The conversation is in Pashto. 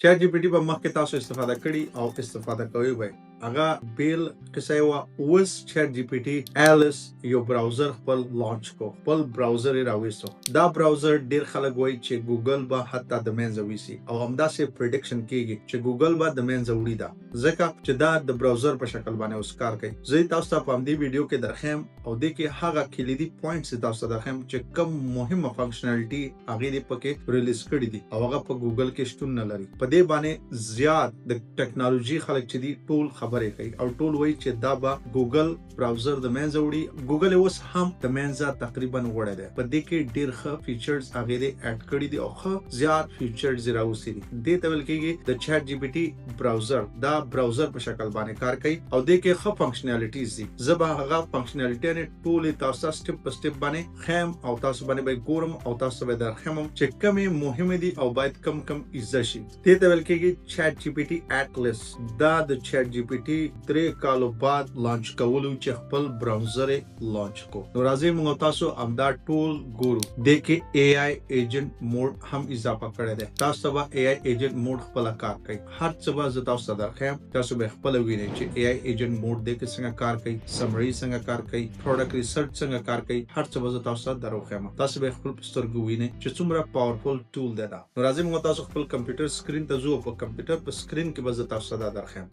چات جی پی ټي په مخکې تاسو استفاده کړي او استفاده کوي وای هغه بیل قصه یې اوس چات جی پی ټي الیس یو براوزر خپل لانچ کو خپل براوزر یې راوېستو دا براوزر ډیر خلک وایي چې ګوګل به حتی د منځه ویسي او همداسې پریډکشن کیږي چې ګوګل به د منځه وړي دا ځکه چې دا د براوزر په شکل باندې اوس کار کوي زه تاسو ته په همدې ویډیو کې درخم او د کې هغه کلیدي پوینټس تاسو ته درخم چې کوم مهمه فنکشنالټي هغه دې پکې ریلیز کړي دي او هغه په ګوګل کې شتون نه لري په دې باندې زیات د ټیکنالوژي خلک چې دي ټول خبرې کوي او ټول وایي چې دا به ګوګل براوزر د منځه وړي ګوګل اوس هم د منځه تقریبا وړی دی په دې کې ډیر ښه فیچرز هغه دې اډ کړي دي او ښه زیات فیچرز راوستي دي دې ته ویل کېږي د چات جی پی ټي براوزر دا براوزر په شکل باندې کار کوي او دې کې ښه فنکشنالټیز دي زه به هغه فنکشنالټي نه ټول تاسو سټپ په سټپ باندې خیم او تاسو باندې به ګورم او تاسو به درخم چې کومه مهمه دي او باید کم ایزه شي دې ته ویل کېږي چات جی پی ټي اټلس دا د چات جی پی ټي 3 کالو بعد لانچ کولو چې خپل براوزر لانچ کو نو راځي موږ تاسو امدا ټول ګورو د کې اي آی ایجنټ موډ هم اضافه کړی دی تاسو به اي آی ایجنټ موډ خپل کار کوي هر څه به زه تاسو ته درخم تاسو به خپل وینئ چې اي آی ایجنټ موډ د کې څنګه کار کوي سمری څنګه کار کوي پروډکټ ریسرچ څنګه کار کوي هر څه به زه تاسو ته دروخم تاسو به خپل سترګو وینئ چې څومره پاورفل ټول دی دا نو راځي موږ تاسو خپل کمپیوټر سکرین ته ځو په کمپیوټر په سکرین کې به زه تاسو ته درخم